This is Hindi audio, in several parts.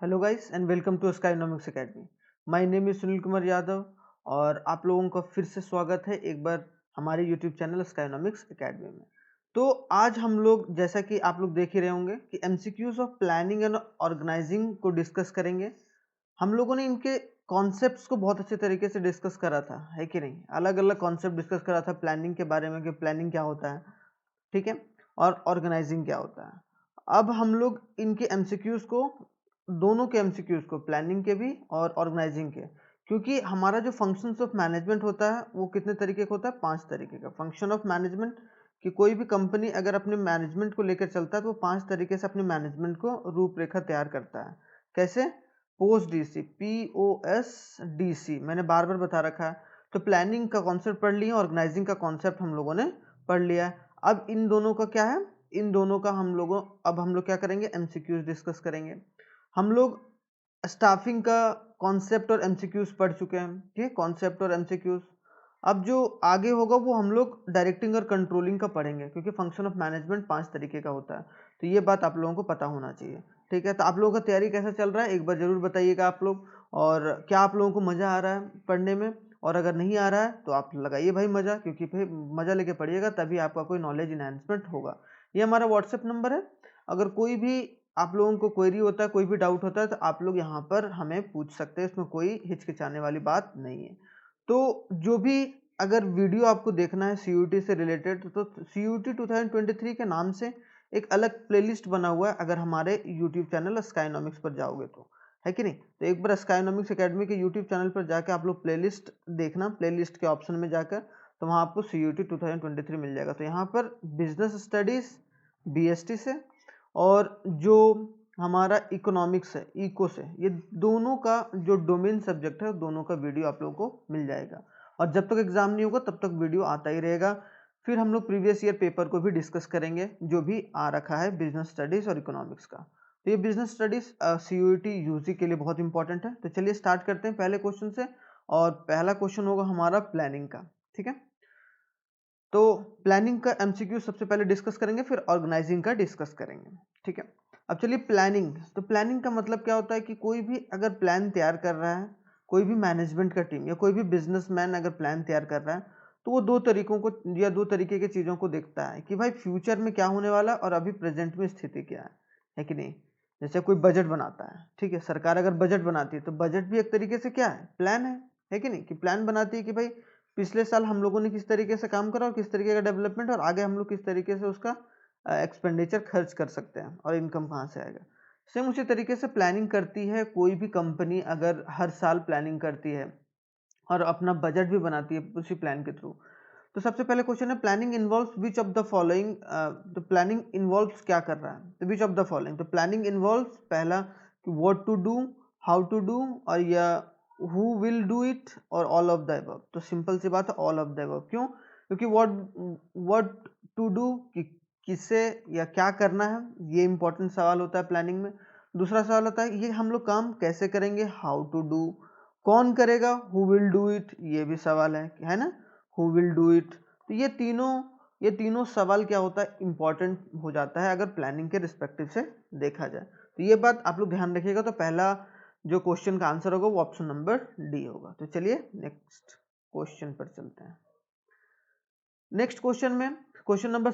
Hello guys and welcome to Skynomics academy. My name is Sunil Kumar Yadav और आप लोगों का फिर से स्वागत है एक बार हमारे यूट्यूब चैनल स्काइनॉमिक्स एकेडमी में। तो आज हम लोग जैसा कि आप लोग देख ही रहे होंगे कि MCQs of planning and organizing को डिस्कस करेंगे। हम लोगों ने इनके कॉन्सेप्ट्स को बहुत अच्छे तरीके से डिस्कस करा था, है कि नहीं? अलग अलग कॉन्सेप्ट डिस्कस करा था प्लानिंग के बारे में कि प्लानिंग क्या होता है, ठीक है, और ऑर्गेनाइजिंग क्या होता है। अब हम लोग इनके एमसीक्यूज को, दोनों के एमसीक्यूज को, प्लानिंग के भी और ऑर्गेनाइजिंग के, क्योंकि हमारा जो फंक्शंस ऑफ मैनेजमेंट होता है वो कितने तरीके का होता है? 5 तरीके का फंक्शन ऑफ मैनेजमेंट। कि कोई भी कंपनी अगर अपने मैनेजमेंट को लेकर चलता है तो वो 5 तरीके से अपने मैनेजमेंट को रूपरेखा तैयार करता है। कैसे? पोस्ट डीसी, POS DC, मैंने बार बार बता रखा है। तो प्लानिंग का कॉन्सेप्ट पढ़ लिया, ऑर्गेनाइजिंग का कॉन्सेप्ट हम लोगों ने पढ़ लिया है। अब इन दोनों का क्या है? इन दोनों का अब हम लोग क्या करेंगे? एमसीक्यूज डिस्कस करेंगे। हम लोग स्टाफिंग का कॉन्सेप्ट और एमसीक्यूज पढ़ चुके हैं, ठीक है, कॉन्सेप्ट और एमसीक्यूज। अब जो आगे होगा वो हम लोग डायरेक्टिंग और कंट्रोलिंग का पढ़ेंगे, क्योंकि फंक्शन ऑफ मैनेजमेंट 5 तरीके का होता है। तो ये बात आप लोगों को पता होना चाहिए, ठीक है। तो आप लोगों का तैयारी कैसा चल रहा है एक बार जरूर बताइएगा आप लोग। और क्या आप लोगों को मज़ा आ रहा है पढ़ने में? और अगर नहीं आ रहा है तो आप लगाइए भाई मज़ा, क्योंकि भाई मज़ा लेके पढ़िएगा तभी आपका कोई नॉलेज इन्हांसमेंट होगा। ये हमारा व्हाट्सएप नंबर है। अगर कोई भी आप लोगों को क्वेरी होता है, कोई भी डाउट होता है, तो आप लोग यहाँ पर हमें पूछ सकते हैं, इसमें कोई हिचकिचाने वाली बात नहीं है। तो जो भी अगर वीडियो आपको देखना है सीयूटी से रिलेटेड, तो सीयूटी 2023 के नाम से एक अलग प्लेलिस्ट बना हुआ है, अगर हमारे यूट्यूब चैनल स्काइनॉमिक्स पर जाओगे तो, है कि नहीं? तो एक बार स्काइनॉमिक्स एकेडमी के यूट्यूब चैनल पर जाकर आप लोग प्लेलिस्ट देखना, प्लेलिस्ट के ऑप्शन में जाकर, तो वहाँ आपको सीयूटी 2023 मिल जाएगा। तो यहाँ पर बिजनेस स्टडीज BST से और जो हमारा इकोनॉमिक्स है इको से, ये दोनों का जो डोमेन सब्जेक्ट है दोनों का वीडियो आप लोगों को मिल जाएगा। और जब तक एग्जाम नहीं होगा तब तक वीडियो आता ही रहेगा। फिर हम लोग प्रीवियस ईयर पेपर को भी डिस्कस करेंगे जो भी आ रखा है बिजनेस स्टडीज और इकोनॉमिक्स का। तो ये बिजनेस स्टडीज CUET UG के लिए बहुत इंपॉर्टेंट है। तो चलिए स्टार्ट करते हैं पहले क्वेश्चन से। और पहला क्वेश्चन होगा हमारा प्लानिंग का, ठीक है। तो प्लानिंग का एमसीक्यू सबसे पहले डिस्कस करेंगे, फिर ऑर्गेनाइजिंग का डिस्कस करेंगे, ठीक है। अब चलिए प्लानिंग। तो प्लानिंग का मतलब क्या होता है कि कोई भी अगर प्लान तैयार कर रहा है, कोई भी मैनेजमेंट का टीम या कोई भी बिजनेसमैन अगर प्लान तैयार कर रहा है, तो वो दो तरीकों को या दो तरीके की चीज़ों को देखता है कि भाई फ्यूचर में क्या होने वाला और अभी प्रेजेंट में स्थिति क्या है कि नहीं? जैसे कोई बजट बनाता है, ठीक है, सरकार अगर बजट बनाती है तो बजट भी एक तरीके से क्या है? प्लान है कि नहीं? कि प्लान बनाती है कि भाई पिछले साल हम लोगों ने किस तरीके से काम करा और किस तरीके का डेवलपमेंट, और आगे हम लोग किस तरीके से उसका एक्सपेंडिचर खर्च कर सकते हैं और इनकम कहाँ से आएगा। सेम उसी तरीके से प्लानिंग करती है कोई भी कंपनी, अगर हर साल प्लानिंग करती है और अपना बजट भी बनाती है उसी प्लान के थ्रू। तो सबसे पहले क्वेश्चन है, planning involves which of the following. तो प्लानिंग इन्वॉल्व्स क्या कर रहा है? तो विच ऑफ द फॉलोइंग। तो प्लानिंग इन्वॉल्व्स पहला कि what to do, how to do, और या हु विल डू इट, और ऑल ऑफ द अबव। तो सिंपल सी बात है, ऑल ऑफ द अबव। क्यों? क्योंकि व्हाट टू डू कि किसे या क्या करना है, ये इंपॉर्टेंट सवाल होता है प्लानिंग में। दूसरा सवाल होता है ये हम लोग काम कैसे करेंगे, हाउ टू डू। कौन करेगा, हु विल डू इट, ये भी सवाल है ना, हु विल डू इट। तो ये तीनों सवाल क्या होता है? इंपॉर्टेंट हो जाता है अगर प्लानिंग के रिस्पेक्टिव से देखा जाए। तो ये बात आप लोग ध्यान रखिएगा। तो पहला जो क्वेश्चन का आंसर होगा वो ऑप्शन नंबर डी होगा। तो चलिए नेक्स्ट क्वेश्चन पर चलते हैं। नेक्स्ट क्वेश्चन में क्वेश्चन नंबर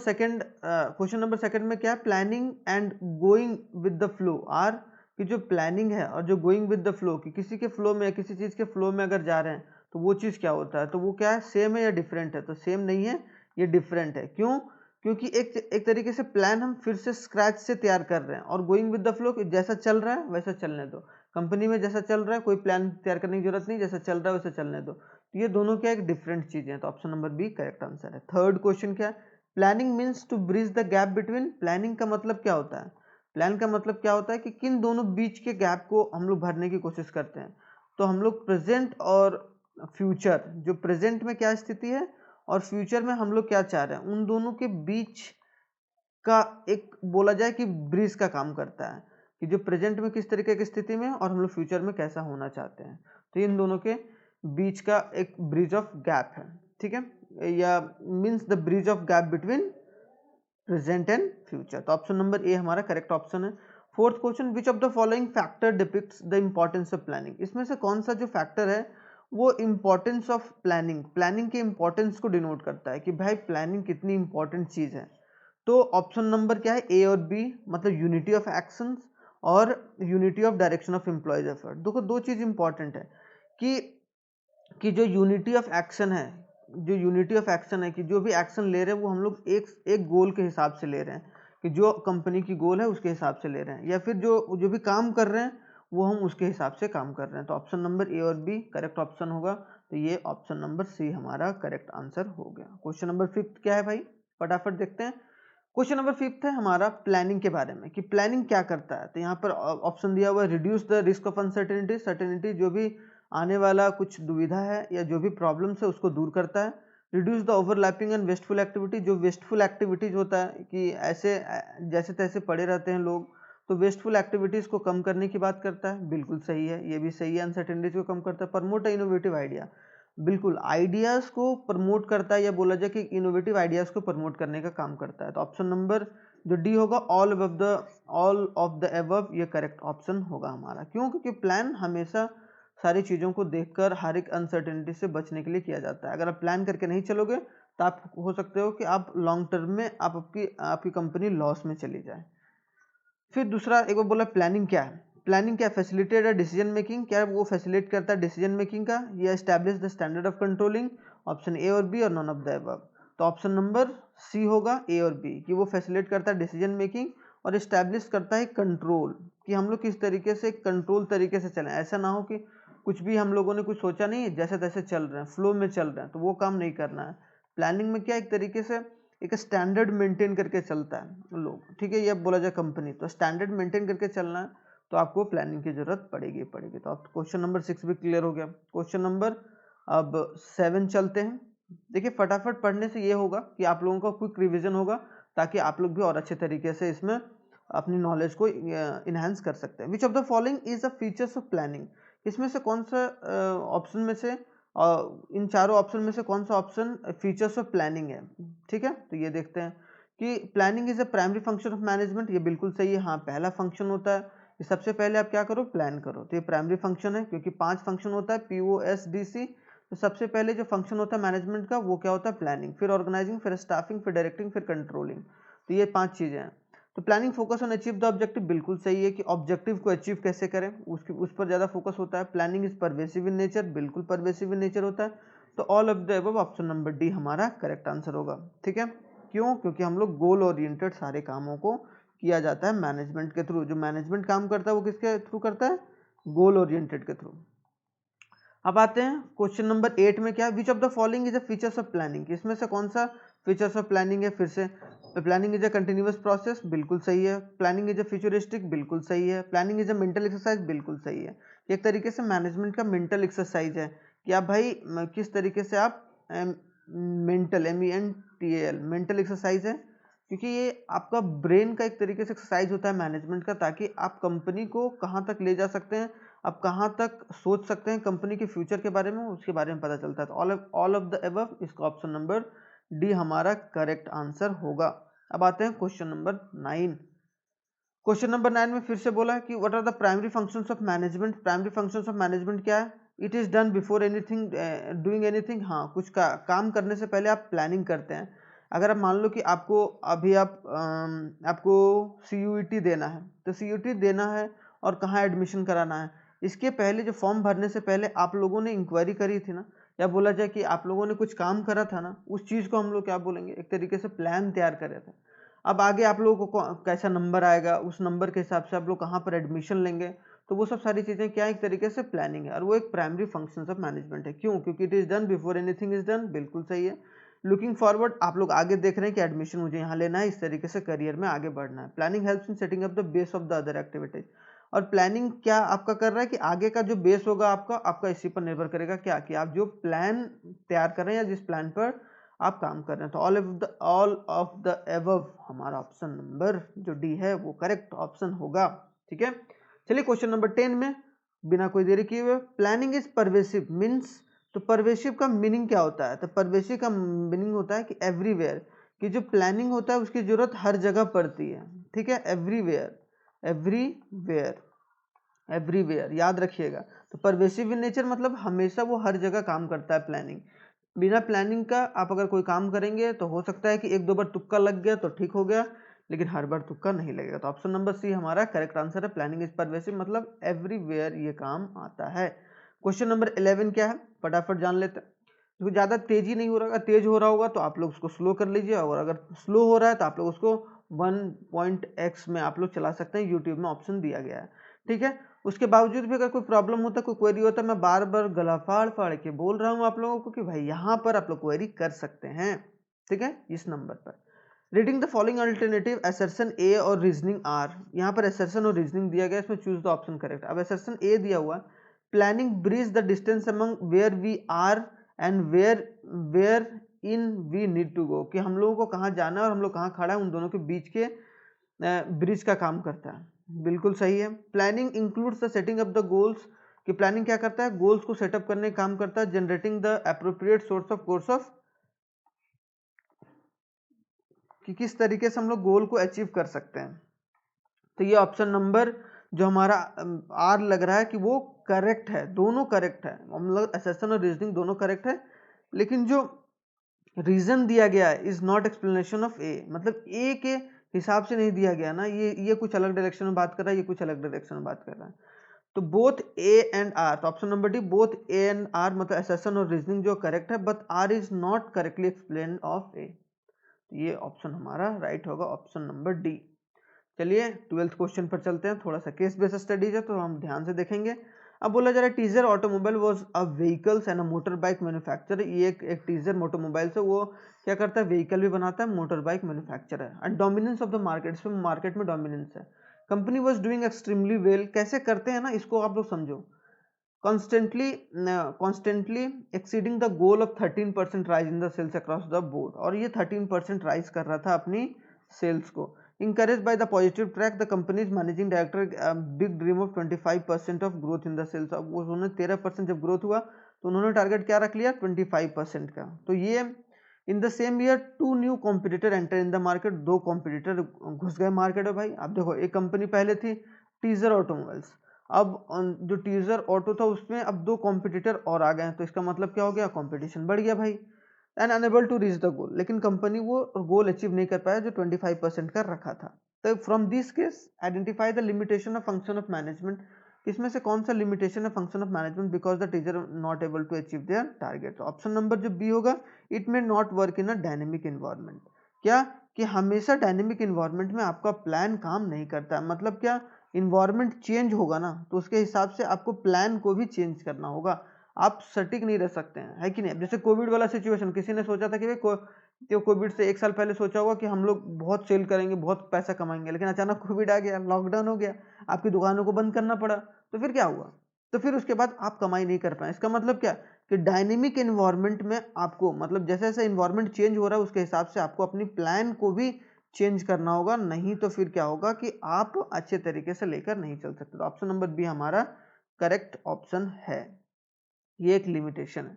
सेकंड में क्या है? Planning and going with the flow are. कि जो प्लानिंग है और जो गोइंग विद द फ्लो, कि किसी के फ्लो में, किसी चीज के फ्लो में अगर जा रहे हैं तो वो चीज क्या होता है? तो वो क्या है? सेम है या डिफरेंट है? तो सेम नहीं है, ये डिफरेंट है। क्यों? क्योंकि एक तरीके से प्लान हम फिर से स्क्रैच से तैयार कर रहे हैं, और गोइंग विद द फ्लो जैसा चल रहा है वैसा चलने दो। कंपनी में जैसा चल रहा है कोई प्लान तैयार करने की जरूरत नहीं, जैसा चल रहा है वैसा चलने दो। तो ये दोनों क्या एक डिफरेंट चीजें हैं। तो option number B correct answer है। थर्ड क्वेश्चन क्या है? Planning means to bridge the gap between. Planning का मतलब क्या होता है? प्लान का मतलब क्या होता है कि किन दोनों बीच के गैप को हम लोग भरने की कोशिश करते हैं। तो हम लोग प्रेजेंट और फ्यूचर, जो प्रेजेंट में क्या स्थिति है और फ्यूचर में हम लोग क्या चाह रहे हैं, उन दोनों के बीच का एक बोला जाए कि ब्रिज का काम करता है, कि जो प्रेजेंट में किस तरीके की स्थिति में और हम लोग फ्यूचर में कैसा होना चाहते हैं। तो इन दोनों के बीच का एक ब्रिज ऑफ गैप है, ठीक है, या means the bridge of gap between present and future. तो ऑप्शन नंबर ए हमारा करेक्ट ऑप्शन है। Fourth question, which of the following factor depicts the importance of planning, इसमें से कौन सा जो फैक्टर है वो इंपॉर्टेंस ऑफ प्लानिंग के इंपॉर्टेंस को डिनोट करता है कि भाई प्लानिंग कितनी इंपॉर्टेंट चीज है। तो ऑप्शन नंबर क्या है, ए और बी, मतलब यूनिटी ऑफ एक्शंस और unity of direction of employees effort. देखो दो चीज इंपॉर्टेंट है कि जो यूनिटी ऑफ एक्शन है, जो यूनिटी ऑफ एक्शन है कि जो भी एक्शन ले रहे हैं वो हम लोग एक गोल के हिसाब से ले रहे हैं, कि जो कंपनी की गोल है उसके हिसाब से ले रहे हैं, या फिर जो जो भी काम कर रहे हैं वो हम उसके हिसाब से काम कर रहे हैं। तो ऑप्शन नंबर ए और बी करेक्ट ऑप्शन होगा। तो ये ऑप्शन नंबर सी हमारा करेक्ट आंसर हो गया। क्वेश्चन नंबर 5 क्या है भाई, फटाफट देखते हैं। क्वेश्चन नंबर 5 है हमारा प्लानिंग के बारे में, कि प्लानिंग क्या करता है। तो यहाँ पर ऑप्शन दिया हुआ है, reduce the risk of uncertainty, certainty जो भी आने वाला कुछ दुविधा है या जो भी प्रॉब्लम्स है उसको दूर करता है। Reduce the overlapping and wasteful activity, जो वेस्टफुल एक्टिविटीज होता है कि ऐसे जैसे तैसे पड़े रहते हैं लोग, तो वेस्टफुल एक्टिविटीज को कम करने की बात करता है, बिल्कुल सही है, ये भी सही है। अनसर्टेनिटीज को कम करता है। प्रमोट इनोवेटिव आइडिया, बिल्कुल आइडियाज को प्रमोट करता है, या बोला जाए कि इनोवेटिव आइडियाज को प्रमोट करने का काम करता है। तो ऑप्शन नंबर जो डी होगा, ऑल ऑफ द एबव, ये करेक्ट ऑप्शन होगा हमारा। क्यों? क्योंकि प्लान हमेशा सारी चीज़ों को देखकर हर एक अनसर्टेनिटी से बचने के लिए किया जाता है। अगर आप प्लान करके नहीं चलोगे तो आप हो सकते हो कि आप लॉन्ग टर्म में आपकी कंपनी लॉस में चली जाए। फिर दूसरा एक बार बोला प्लानिंग क्या है, प्लानिंग क्या फैसिलिटेट है डिसीजन मेकिंग, क्या वो फैसिलिटेट करता है डिसीजन मेकिंग का, या establish the standard of controlling, option A और बी और नॉन ऑफ द अबव। तो ऑप्शन नंबर सी होगा ए और बी, कि वो फैसिलिटेट करता है डिसीजन मेकिंग और एस्टैब्लिश करता है कंट्रोल, कि हम लोग किस तरीके से कंट्रोल तरीके से चलें। ऐसा ना हो कि कुछ भी हम लोगों ने कुछ सोचा नहीं, जैसे तैसे चल रहे हैं, फ्लो में चल रहे हैं, तो वो काम नहीं करना है। प्लानिंग में क्या एक तरीके से एक स्टैंडर्ड मेंटेन करके चलता है लोग, ठीक है, ये बोला जाए कंपनी, तो स्टैंडर्ड मेंटेन करके चलना है तो आपको प्लानिंग की जरूरत पड़ेगी। तो आप क्वेश्चन नंबर 6 भी क्लियर हो गया। क्वेश्चन नंबर अब 7 चलते हैं। देखिए फटाफट पढ़ने से ये होगा कि आप लोगों का क्विक रिवीजन होगा, ताकि आप लोग भी और अच्छे तरीके से इसमें अपनी नॉलेज को इनहेंस कर सकते हैं। विच of the following is the features of planning, इसमें से कौन सा ऑप्शन में से इन चारों ऑप्शन में से कौन सा ऑप्शन फीचर्स ऑफ प्लानिंग है, ठीक है। तो ये देखते हैं कि planning is a primary function of management, ये बिल्कुल सही है, हाँ पहला फंक्शन होता है कि सबसे पहले आप क्या करो, प्लान करो। तो ये प्राइमरी फंक्शन है, क्योंकि 5 फंक्शन होता है POSDC, तो सबसे पहले जो फंक्शन होता है मैनेजमेंट का वो क्या होता है, प्लानिंग, फिर ऑर्गेनाइजिंग, फिर स्टाफिंग, फिर डायरेक्टिंग, फिर कंट्रोलिंग। तो ये 5 चीजें हैं। तो planning focus on achieve the objective, बिल्कुल सही है कि ऑब्जेक्टिव को अचीव कैसे करें उस पर ज्यादा फोकस होता है। Planning is pervasive in nature, बिल्कुल परवेसिव इन नेचर होता है। तो all of the above option number D हमारा करेक्ट आंसर होगा, ठीक है। क्यों? क्योंकि हम लोग गोल ओरिएंटेड सारे कामों को किया जाता है मैनेजमेंट के थ्रू। जो मैनेजमेंट काम करता है वो किसके थ्रू करता है, गोल ओरिएंटेड के थ्रू। अब आते हैं क्वेश्चन नंबर 8 में, क्या विच of the following is a features of planning, इसमें से कौन सा फीचर्स ऑफ प्लानिंग है। फिर से planning is a continuous process, बिल्कुल सही है। प्लानिंग इज अ फ्यूचरिस्टिक, बिल्कुल सही है। Planning is a mental exercise, बिल्कुल सही है। एक तरीके से मैनेजमेंट का मेंटल एक्सरसाइज है कि आप भाई किस तरीके से आप मेंटल MENTAL मेंटल एक्सरसाइज है, क्योंकि ये आपका ब्रेन का एक तरीके से एक्सरसाइज होता है मैनेजमेंट का, ताकि आप कंपनी को कहाँ तक ले जा सकते हैं, आप कहाँ तक सोच सकते हैं कंपनी के फ्यूचर के बारे में, उसके बारे में पता चलता है। तो ऑल ऑफ द अबव, इसका ऑप्शन नंबर डी हमारा करेक्ट आंसर होगा। अब आते हैं क्वेश्चन नंबर 9। क्वेश्चन नंबर 9 में फिर से बोला है कि what are the primary functions of management. Primary functions of management क्या है, it is done before anything doing anything. हाँ, कुछ काम करने से पहले आप प्लानिंग करते हैं। अगर आप मान लो कि आपको अभी आपको CUET देना है, तो CUET देना है और कहाँ एडमिशन कराना है, इसके पहले जो फॉर्म भरने से पहले आप लोगों ने इंक्वायरी करी थी ना, या बोला जाए कि आप लोगों ने कुछ काम करा था ना, उस चीज़ को हम लोग क्या बोलेंगे, एक तरीके से प्लान तैयार करे थे। अब आगे आप लोगों को कैसा नंबर आएगा, उस नंबर के हिसाब से आप लोग कहाँ पर एडमिशन लेंगे, तो वो सब सारी चीज़ें क्या एक तरीके से प्लानिंग है, और वो एक प्राइमरी फंक्शंस ऑफ मैनेजमेंट है। क्यों? क्योंकि it is done before anything is done, बिल्कुल सही है। लुकिंग फॉरवर्ड, आप लोग आगे देख रहे हैं कि एडमिशन मुझे यहाँ लेना है, इस तरीके से करियर में आगे बढ़ना है। Planning helps in setting up the base of the other activities, और प्लानिंग क्या आपका कर रहा है कि आगे का जो बेस होगा आपका इसी पर निर्भर करेगा क्या, कि आप जो प्लान तैयार कर रहे हैं या जिस प्लान पर आप काम कर रहे हैं। तो ऑल ऑफ द एबव हमारा ऑप्शन नंबर जो डी है वो करेक्ट ऑप्शन होगा, ठीक है। चलिए क्वेश्चन नंबर 10 में बिना कोई देरी किए हुए, प्लानिंग इज परवेसिव मीन्स, तो परवेसिव का मीनिंग क्या होता है, तो परवेसिव का मीनिंग होता है कि एवरीवेयर, कि जो प्लानिंग होता है उसकी जरूरत हर जगह पड़ती है, ठीक है, एवरीवेयर। एवरीवेयर, एवरीवेयर याद रखिएगा। तो परवेसिव इन नेचर मतलब हमेशा वो हर जगह काम करता है। प्लानिंग, बिना प्लानिंग का आप अगर कोई काम करेंगे तो हो सकता है कि एक दो बार तुक्का लग गया तो ठीक हो गया, लेकिन हर बार तुक्का नहीं लगेगा। तो ऑप्शन नंबर सी हमारा करेक्ट आंसर है। प्लानिंग इज परवेसिव मतलब एवरीवेयर ये काम आता है। क्वेश्चन नंबर 11 क्या है, फटाफट जान लेते हैं। तो ज़्यादा तेजी नहीं हो रहा, तेज हो रहा होगा तो आप लोग उसको स्लो कर लीजिए, और अगर स्लो हो रहा है तो आप लोग उसको 1.x में आप लोग चला सकते हैं। यूट्यूब में ऑप्शन दिया गया है, ठीक है। उसके बावजूद भी अगर कोई प्रॉब्लम होता है, कोई क्वेरी होता है, मैं बार बार गला फाड़ फाड़ के बोल रहा हूँ आप लोगों को कि भाई यहाँ पर आप लोग क्वेरी कर सकते हैं, ठीक है, इस नंबर पर। Reading the following alternative, assertion A और रीजनिंग आर। यहाँ पर असर्शन और रीजनिंग दिया गया, इसमें चूज द ऑप्शन करेक्ट। अब असर्शन ए दिया हुआ, planning bridge the distance among where we are and where in we need to go, कि हम लोगों को कहाँ जाना है और हम लोग कहाँ खड़ा है, उन दोनों के बीच के ब्रिज का काम करता है। बिल्कुल सही है। Planning includes the setting up the goals, कि प्लानिंग क्या करता है, गोल्स को सेटअप करने का काम करता है। Generating the appropriate source of course of, कि किस तरीके से हम लोग गोल को अचीव कर सकते हैं। तो ये ऑप्शन नंबर जो हमारा आर लग रहा है कि वो करेक्ट है, दोनों करेक्ट है। हम लोग असर्शन और रीजनिंग दोनों करेक्ट है, लेकिन जो रीजन दिया गया है इज नॉट एक्सप्लेनेशन ऑफ ए, मतलब ए के हिसाब से नहीं दिया गया ना, ये कुछ अलग डायरेक्शन में बात कर रहा है, ये कुछ अलग डायरेक्शन में बात कर रहा है। तो बोथ ए एंड आर, तो option number D both A and R मतलब असर्शन और रीजनिंग जो करेक्ट है, but R is not correctly explain of A. ये ऑप्शन हमारा राइट होगा, ऑप्शन नंबर डी। चलिए 12th क्वेश्चन पर चलते हैं। थोड़ा सा केस बेस्ड स्टडीज है तो हम ध्यान से देखेंगे। अब बोला जा रहा है teaser automobile was a vehicles and a motor bike manufacturer. ये एक टीजर ऑटोमोबाइल से वो क्या करता है, व्हीकल भी बनाता है, मोटर बाइक मैन्युफैक्चरर है। And dominance of the market, इसमें मार्केट में डोमिनेंस है। Company was doing extremely well, कैसे करते हैं ना, इसको आप लोग समझो। Constantly exceeding the goal of 13% rise in the sales across the board, और ये 13% राइज कर रहा था अपनी सेल्स को। encouraged by the positive track, the company's managing director big dream of 25% of growth in the sales। अब उन्होंने 13% जब ग्रोथ हुआ तो उन्होंने टारगेट क्या रख लिया, 25% का। तो ये in the same year two new competitor enter in the market, दो कॉम्पिटिटर घुस गए मार्केट में भाई। अब देखो एक कंपनी पहले थी टीजर ऑटोमोबाइल्स, अब जो टीजर ऑटो था उसमें अब दो कॉम्पिटिटर और आ गए हैं, तो इसका मतलब क्या हो गया, कंपटीशन बढ़ गया भाई। And unable to reach the goal, लेकिन कंपनी वो गोल अचीव नहीं कर पाया जो 25% का रखा था। तो from this case identify the limitation of function of management, इसमें से कौन सा लिमिटेशन है function of management, because the teacher not able to achieve their target. तो ऑप्शन नंबर जो बी होगा, it may not work in a dynamic environment. क्या कि हमेशा डायनेमिक इन्वायरमेंट में आपका प्लान काम नहीं करता है, मतलब क्या, इन्वायरमेंट चेंज होगा ना तो उसके हिसाब से आपको प्लान को भी चेंज करना होगा। आप सटीक नहीं रह सकते हैं, है कि नहीं। जैसे कोविड वाला सिचुएशन, किसी ने सोचा था कि भाई कोविड से एक साल पहले सोचा होगा कि हम लोग बहुत सेल करेंगे, बहुत पैसा कमाएंगे, लेकिन अचानक कोविड आ गया, लॉकडाउन हो गया, आपकी दुकानों को बंद करना पड़ा, तो फिर क्या हुआ, तो फिर उसके बाद आप कमाई नहीं कर पाए। इसका मतलब क्या, कि डायनेमिक इन्वायरमेंट में आपको, मतलब जैसे जैसे इन्वायरमेंट चेंज हो रहा है उसके हिसाब से आपको अपनी प्लान को भी चेंज करना होगा, नहीं तो फिर क्या होगा कि आप अच्छे तरीके से लेकर नहीं चल सकते। तो ऑप्शन नंबर बी हमारा करेक्ट ऑप्शन है, ये एक लिमिटेशन है।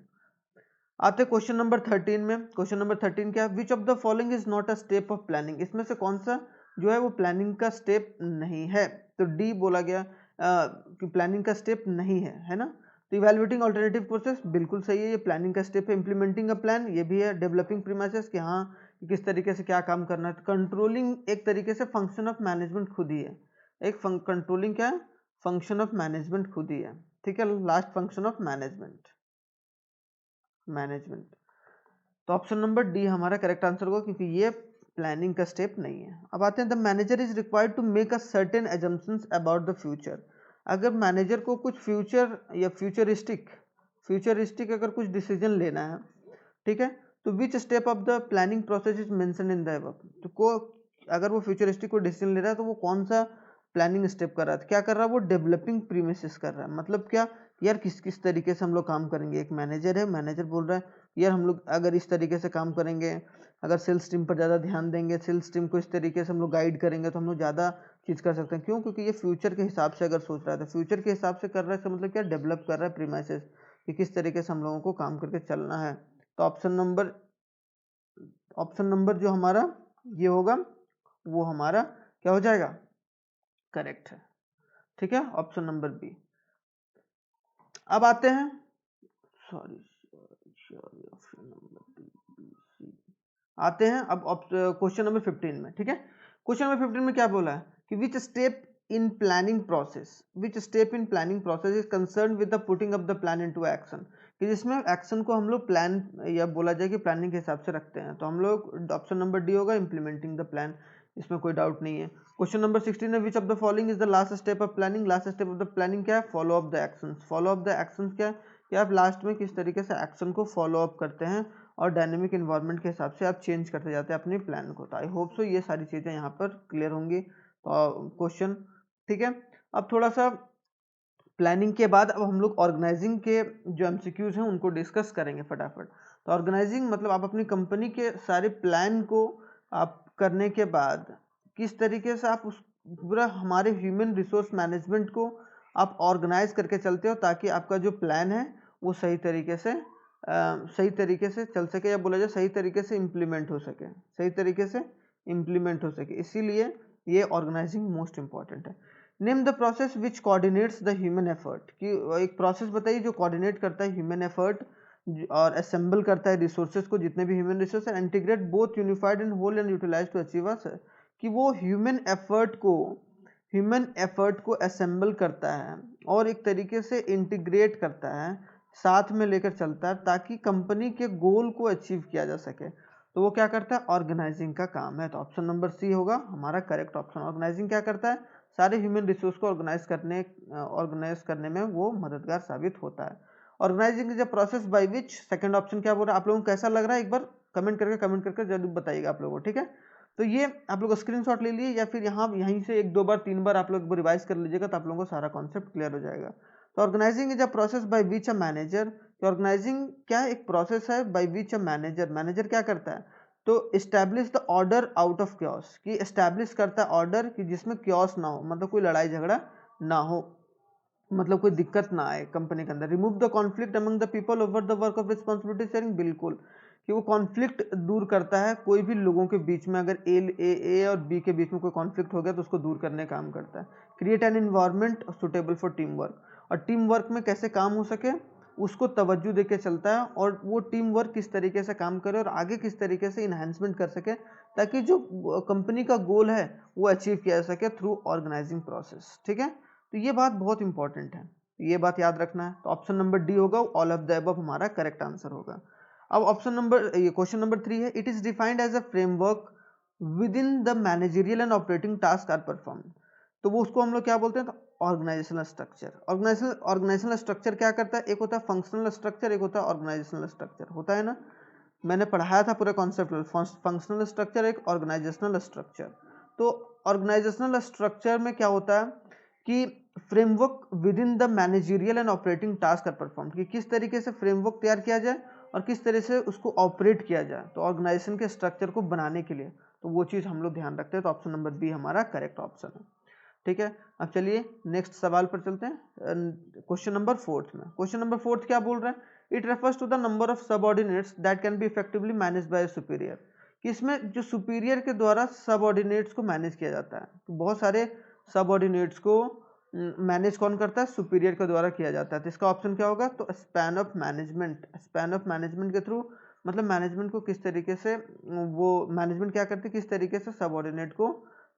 आते क्वेश्चन नंबर 13 में। क्वेश्चन नंबर 13 क्या, विच of the following is not a step of planning, इसमें से कौन सा जो है वो प्लानिंग का स्टेप नहीं है। तो डी बोला गया कि प्लानिंग का स्टेप नहीं है ना। तो इवैल्यूएटिंग अल्टरनेटिव प्रोसेस बिल्कुल सही है, ये प्लानिंग का स्टेप है। इंप्लीमेंटिंग अ प्लान ये भी है। डेवलपिंग प्रीमाइसेस कि हाँ किस तरीके से क्या काम करना है। कंट्रोलिंग एक तरीके से फंक्शन ऑफ मैनेजमेंट खुद ही है, एक कंट्रोलिंग क्या है, फंक्शन ऑफ मैनेजमेंट खुद ही है, ठीक है। Last function of management, management. तो ऑप्शन नंबर डी हमारा करेक्ट आंसर होगा, क्योंकि ये प्लानिंग का स्टेप नहीं है। अब आते हैं, the manager is required to make a certain assumptions about the future. अगर मैनेजर को कुछ फ्यूचर या फ्यूचरिस्टिक अगर कुछ डिसीजन लेना है, ठीक है, तो which step of the planning process is mention in the above. तो अगर वो फ्यूचरिस्टिक को डिसीजन ले रहा है तो वो कौन सा प्लानिंग स्टेप कर रहा है, क्या कर रहा है, वो डेवलपिंग प्रीमिसेस कर रहा है। मतलब क्या, यार किस किस तरीके से हम लोग काम करेंगे। एक मैनेजर है, मैनेजर बोल रहा है यार हम लोग अगर इस तरीके से काम करेंगे, अगर सेल्स टीम पर ज़्यादा ध्यान देंगे, सेल्स टीम को इस तरीके से हम लोग गाइड करेंगे तो हम लोग ज़्यादा चीज़ कर सकते हैं। क्यों, क्योंकि ये फ्यूचर के हिसाब से अगर सोच रहा है, तो फ्यूचर के हिसाब से कर रहा है, इसका मतलब क्या, डेवलप कर रहा है प्रीमाइसेस कि किस तरीके से हम लोगों को काम करके चलना है। तो ऑप्शन नंबर जो हमारा ये होगा वो हमारा क्या हो जाएगा, करेक्ट है। ठीक है, ऑप्शन नंबर बी। अब आते हैं, सॉरी ऑप्शन नंबर बी, आते हैं अब क्वेश्चन नंबर 15 में। ठीक है, क्वेश्चन नंबर 15 में क्या बोला है कि which step in planning process is concern with the putting up the plan into action, कि जिसमें एक्शन को हम लोग प्लान या बोला जाए कि प्लानिंग के हिसाब से रखते हैं, तो हम लोग ऑप्शन नंबर डी होगा, इंप्लीमेंटिंग द प्लान। इसमें कोई डाउट नहीं है। क्वेश्चन नंबर 16 है, विच of the following is the last step of planning. Last step of the planning क्या है? Follow up the actions. Follow up the actions क्या है कि आप लास्ट में किस तरीके से एक्शन को फॉलो अप करते हैं और डायनेमिक इन्वायरमेंट के हिसाब से आप चेंज करते जाते हैं अपनी प्लान को। तो आई होप सो ये सारी चीज़ें यहाँ पर क्लियर होंगी क्वेश्चन। ठीक है, अब थोड़ा सा प्लानिंग के बाद अब हम लोग ऑर्गेनाइजिंग के जो एमसीक्यूज हैं उनको डिस्कस करेंगे फटाफट। तो ऑर्गेनाइजिंग मतलब आप अपनी कंपनी के सारे प्लान को आप करने के बाद किस तरीके से आप उस पूरा हमारे ह्यूमन रिसोर्स मैनेजमेंट को आप ऑर्गेनाइज करके चलते हो, ताकि आपका जो प्लान है वो सही तरीके से चल सके, या बोला जाए सही तरीके से इम्प्लीमेंट हो सके, इसीलिए ये ऑर्गेनाइजिंग मोस्ट इंपॉर्टेंट है। Name the process which coordinates the human effort, कि एक प्रोसेस बताइए जो कोऑर्डिनेट करता है ह्यूमन एफर्ट और असेंबल करता है रिसोर्सेज को, जितने भी ह्यूमन रिसोर्स है, integrate both unified and whole and utilize to achieve us, कि वो ह्यूमन एफर्ट को असेंबल करता है और एक तरीके से इंटीग्रेट करता है, साथ में लेकर चलता है, ताकि कंपनी के गोल को अचीव किया जा सके। तो वो क्या करता है? ऑर्गेनाइजिंग का काम है। तो ऑप्शन नंबर सी होगा हमारा करेक्ट ऑप्शन। ऑर्गेनाइजिंग क्या करता है? सारे ह्यूमन रिसोर्स को ऑर्गेनाइज करने में वो मददगार साबित होता है। Organizing is a process by which, second option क्या बोल रहा है? आप लोगों को कैसा लग रहा है एक बार कमेंट करके जरूर बताइएगा आप लोगों को। ठीक है, तो ये आप लोग स्क्रीनशॉट ले लिए या फिर यहीं से 1-2 बार 3 बार आप लोग रिवाइज कर लीजिएगा, तो आप लोगों को सारा कॉन्सेप्ट क्लियर हो जाएगा। तो organizing is a process by which a manager, organizing क्या है? एक प्रोसेस है बाय विच अ मैनेजर क्या करता है? तो establish the order out of chaos, कि इस्टेब्लिश करता है ऑर्डर कि जिसमें क्योस ना हो, मतलब कोई लड़ाई झगड़ा ना हो, मतलब कोई दिक्कत ना आए कंपनी के अंदर। Remove the conflict among the people over the work of responsibility sharing, बिल्कुल, कि वो कॉन्फ्लिक्ट दूर करता है कोई भी लोगों के बीच में, अगर ए और बी के बीच में कोई कॉन्फ्लिक्ट हो गया तो उसको दूर करने का काम करता है। Create an environment suitable for team work, और टीम वर्क में कैसे काम हो सके उसको तवज्जो देके चलता है, और वो टीम वर्क किस तरीके से काम करे और आगे किस तरीके से इन्हांसमेंट कर सके, ताकि जो कंपनी का गोल है वो अचीव किया जा सके थ्रू ऑर्गेनाइजिंग प्रोसेस। ठीक है, तो ये बात बहुत इंपॉर्टेंट है, ये बात याद रखना है। तो ऑप्शन नंबर डी होगा, ऑल ऑफ द अबव हमारा करेक्ट आंसर होगा। अब ये क्वेश्चन नंबर 3 है, it is defined as a framework within the managerial and operating task are perform, तो वो उसको हम लोग क्या बोलते हैं? तो ऑर्गेनाइजेशनल स्ट्रक्चर। ऑर्गेनाइजेशनल स्ट्रक्चर क्या करता है? एक होता है फंक्शनल स्ट्रक्चर, एक होता है ऑर्गेनाइजेशनल स्ट्रक्चर, होता है ना, मैंने पढ़ाया था पूरे कॉन्सेप्ट। फंक्शनल स्ट्रक्चर एक, ऑर्गेनाइजेशनल स्ट्रक्चर। तो ऑर्गेनाइजेशनल स्ट्रक्चर में क्या होता है कि framework within the managerial and operating task are perform, कि किस तरीके से फ्रेमवर्क तैयार किया जाए और किस तरह से उसको ऑपरेट किया जाए, तो ऑर्गेनाइजेशन के स्ट्रक्चर को बनाने के लिए, तो वो चीज़ हम लोग ध्यान रखते हैं। तो ऑप्शन नंबर बी हमारा करेक्ट ऑप्शन है। ठीक है, अब चलिए नेक्स्ट सवाल पर चलते हैं। क्वेश्चन नंबर 4 में, क्वेश्चन नंबर 4 क्या बोल रहा है? It refers to the number of subordinates that can be effectively manage by superior, कि इसमें जो सुपीरियर के द्वारा सबऑर्डिनेट्स को मैनेज किया जाता है, तो बहुत सारे सबऑर्डिनेट्स को मैनेज कौन करता है? सुपीरियर के द्वारा किया जाता है। तो इसका ऑप्शन क्या होगा? तो स्पैन ऑफ मैनेजमेंट के थ्रू, मतलब मैनेजमेंट को किस तरीके से वो मैनेजमेंट क्या करती है, किस तरीके से सबऑर्डिनेट को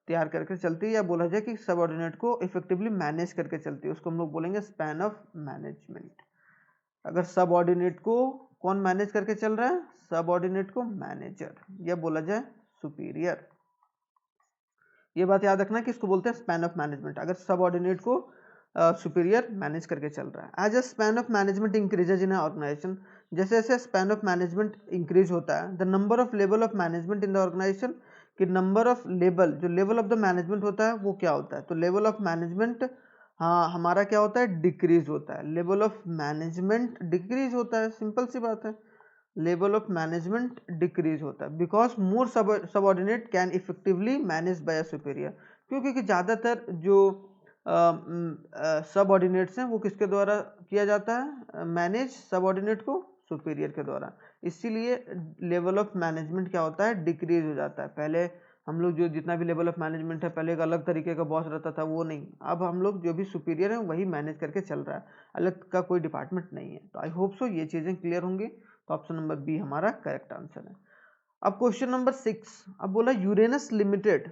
तैयार करके चलती है, या बोला जाए कि सबऑर्डिनेट को इफेक्टिवली मैनेज करके चलती है, उसको हम लोग बोलेंगे स्पैन ऑफ मैनेजमेंट। अगर सबऑर्डिनेट को कौन मैनेज करके चल रहा है? सबऑर्डिनेट को मैनेजर, या बोला जाए सुपीरियर। ये बात याद रखना कि इसको बोलते हैं स्पैन ऑफ मैनेजमेंट, अगर सबऑर्डिनेट को सुपीरियर मैनेज करके चल रहा है। As a span of management increases in organization, जैसे जैसे स्पैन ऑफ मैनेजमेंट इंक्रीज होता है, the number of level of management in the organization, कि नंबर ऑफ लेवल, जो लेवल ऑफ द मैनेजमेंट होता है वो क्या होता है? तो लेवल ऑफ मैनेजमेंट, हाँ, हमारा क्या होता है? डिक्रीज होता है। लेवल ऑफ मैनेजमेंट डिक्रीज होता है, सिंपल सी बात है, लेवल ऑफ मैनेजमेंट डिक्रीज होता है, because more subordinate can effectively manage bye a superior, क्योंकि ज़्यादातर जो सबऑर्डिनेट्स हैं वो किसके द्वारा किया जाता है? मैनेज सबऑर्डिनेट को सुपीरियर के द्वारा, इसीलिए लेवल ऑफ मैनेजमेंट क्या होता है? डिक्रीज हो जाता है। पहले हम लोग जो जितना भी लेवल ऑफ मैनेजमेंट है, पहले एक अलग तरीके का बॉस रहता था, वो नहीं, अब हम लोग जो भी सुपीरियर है वही मैनेज करके चल रहा है, अलग का कोई डिपार्टमेंट नहीं है। तो आई होप सो ये चीज़ें क्लियर होंगी। तो ऑप्शन नंबर बी हमारा करेक्ट आंसर है। अब क्वेश्चन नंबर 6, अब बोला Uranus limited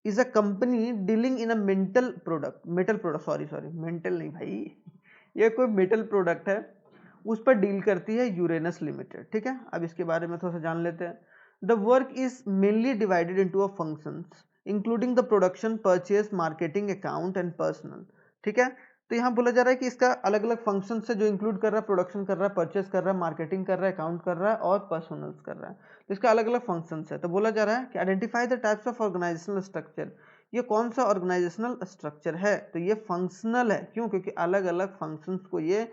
is a company dealing in a metal product, sorry mental नहीं भाई, ये कोई मेटल प्रोडक्ट है, उस पर डील करती है यूरेनस लिमिटेड। ठीक है, अब इसके बारे में थोड़ा सा जान लेते हैं। The work is mainly divided into a functions including the production, purchase, marketing, account and personal. ठीक है, तो यहाँ बोला जा रहा है कि इसका अलग अलग फंक्शन है, जो इंक्लूड कर रहा है प्रोडक्शन कर रहा है, परचेज कर रहा है, मार्केटिंग कर रहा है, अकाउंट कर रहा है और पर्सनल्स कर रहा है। तो इसका अलग अलग फंक्शन है। तो बोला जा रहा है कि identify the types of organizational structure, ये कौन सा ऑर्गेनाइजेशनल स्ट्रक्चर है? तो ये फंक्शनल है। क्यों? क्योंकि अलग अलग फंक्शंस को ये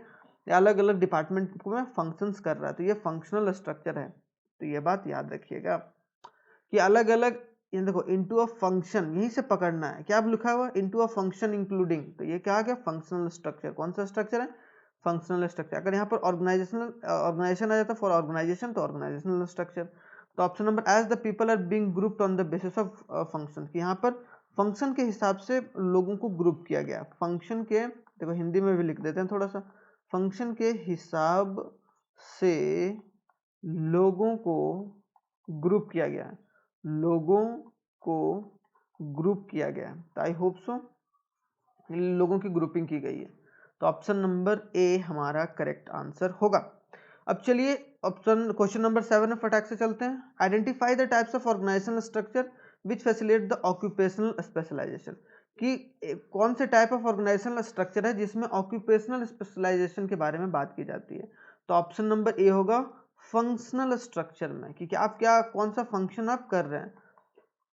अलग अलग डिपार्टमेंट को में फंक्शंस कर रहा है, तो ये फंक्शनल स्ट्रक्चर है। तो ये बात याद रखिएगा कि अलग अलग, ये देखो इनटू अ फंक्शन, यहीं से पकड़ना है। क्या लिखा हुआ? इनटू अ फंक्शन इंक्लूडिंग, तो ये क्या आ गया? Functional structure. कौन सा स्ट्रक्चर है? Functional structure. अगर यहाँ पर ऑर्गेनाइजेशन आ जाता फॉर ऑर्गेनाइजेशन, तो ऑर्गेनाइजेशनल स्ट्रक्चर। तो option number, as the people are being grouped on the basis of function, यहाँ पर फंक्शन के हिसाब से लोगों को ग्रुप किया गया। फंक्शन के, देखो हिंदी में भी लिख देते हैं थोड़ा सा, फंक्शन के हिसाब से लोगों को ग्रुप किया गया, लोगों को ग्रुप किया गया। तो आई होप सो लोगों की ग्रुपिंग की गई है। तो ऑप्शन नंबर ए हमारा करेक्ट आंसर होगा। अब चलिए ऑप्शन क्वेश्चन नंबर 7 में फटाक से चलते हैं। Identify the types of organizational structure which facilitate the occupational specialization, कि कौन से टाइप ऑफ ऑर्गेनाइजेशनल स्ट्रक्चर है जिसमें ऑक्यूपेशनल स्पेशलाइजेशन के बारे में बात की जाती है। तो ऑप्शन नंबर ए होगा फंक्शनल स्ट्रक्चर में, कि आप क्या कौन सा फंक्शन आप कर रहे हैं।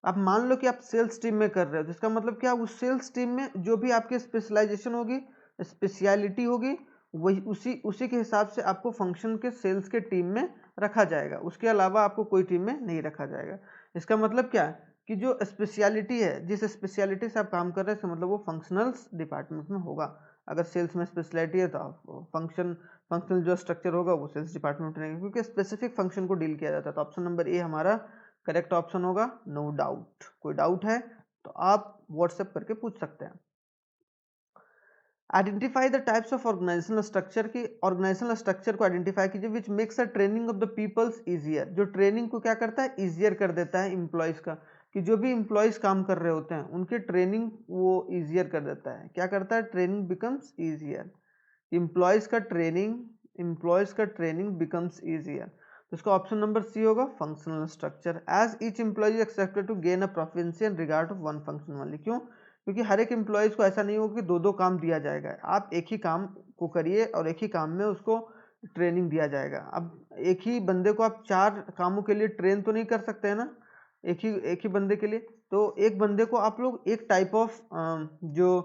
आप मान लो कि आप सेल्स टीम में कर रहे हो, तो इसका मतलब क्या, उस सेल्स टीम में जो भी आपकी स्पेशलाइजेशन होगी, स्पेशलिटी होगी, वही उसी के हिसाब से आपको फंक्शन के सेल्स के टीम में रखा जाएगा। उसके अलावा आपको कोई टीम में नहीं रखा जाएगा। इसका मतलब क्या है कि जो स्पेशलिटी है, जिस स्पेशलिटी से आप काम कर रहे हैं, इसका मतलब वो फंक्शनल्स डिपार्टमेंट में होगा। अगर सेल्स में स्पेशलिटी है तो फंक्शनल जो स्ट्रक्चर होगा वो सेल्स डिपार्टमेंट में रहेगा, क्योंकि स्पेसिफिक फंक्शन को डील किया जाता है। तो ऑप्शन नंबर ए हमारा करेक्ट ऑप्शन होगा, नो डाउट। कोई डाउट है तो आप व्हाट्सएप करके पूछ सकते हैं। Identify the types of organizational structure, की ऑर्गेनाइजेशनल स्ट्रक्चर को आइडेंटिफाई कीजिए which makes a training of the peoples easier, जो ट्रेनिंग को क्या करता है, इजियर कर देता है एम्प्लॉयज का, कि जो भी एम्प्लॉयज काम कर रहे होते हैं उनके ट्रेनिंग वो इजियर कर देता है। क्या करता है? ट्रेनिंग बिकम्स इजियर, एम्प्लॉयज का ट्रेनिंग बिकम्स इजियर। तो इसका ऑप्शन नंबर सी होगा, functional structure. As each employee expected to gain a proficiency in regard of one function only. क्यों? क्योंकि हर एक एम्प्लॉयज को ऐसा नहीं होगा कि दो दो काम दिया जाएगा, आप एक ही काम को करिए और एक ही काम में उसको ट्रेनिंग दिया जाएगा। अब एक ही बंदे को आप 4 कामों के लिए ट्रेन तो नहीं कर सकते हैं ना, एक ही बंदे के लिए। तो एक बंदे को आप लोग एक टाइप ऑफ जो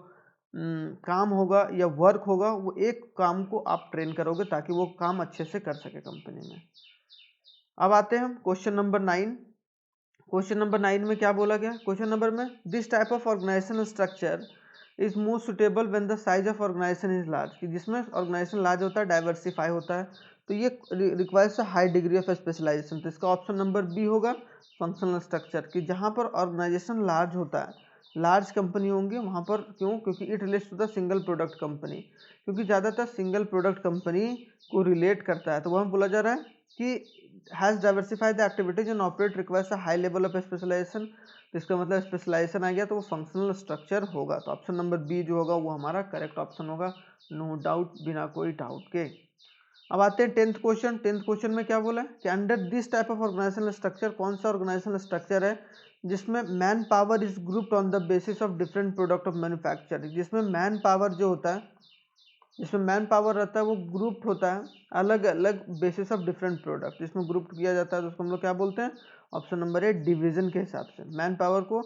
काम होगा या वर्क होगा, वो एक काम को आप ट्रेन करोगे ताकि वो काम अच्छे से कर सके कंपनी में। अब आते हैं हम क्वेश्चन नंबर 9। क्वेश्चन नंबर 9 में क्या बोला गया? क्वेश्चन नंबर में, this type of organizational structure is most suitable when the size of organization is large, कि जिसमें ऑर्गेनाइजेशन लार्ज होता है, डाइवर्सिफाई होता है, तो ये requires a high degree of specialization. तो इसका ऑप्शन नंबर बी होगा, फंक्शनल स्ट्रक्चर, कि जहाँ पर ऑर्गेनाइजेशन लार्ज होता है, लार्ज कंपनी होंगी वहाँ पर। क्यों? क्योंकि it relates to the single product company, क्योंकि ज़्यादातर सिंगल प्रोडक्ट कंपनी को रिलेट करता है। तो वहाँ बोला जा रहा है कि has diversify the activities and operate requires a high level of specialization. तो इसका मतलब स्पेशलाइजेशन आ गया तो वो फंक्शनल स्ट्रक्चर होगा। तो ऑप्शन नंबर बी जो होगा वो हमारा करेक्ट ऑप्शन होगा, नो डाउट, बिना कोई डाउट के। अब आते हैं 10th क्वेश्चन। 10th क्वेश्चन में क्या बोला है कि under this type of organizational structure, कौन सा ऑर्गेनाइजेशनल स्ट्रक्चर है जिसमें manpower is grouped on the basis of different product of manufacturing, जिसमें मैन पावर जो होता है, जिसमें मैन पावर रहता है वो ग्रुप्ड होता है अलग अलग बेसिस ऑफ डिफरेंट प्रोडक्ट, जिसमें ग्रुप किया जाता है तो उसको हम लोग क्या बोलते हैं? ऑप्शन नंबर ए, डिवीजन के हिसाब से। मैन पावर को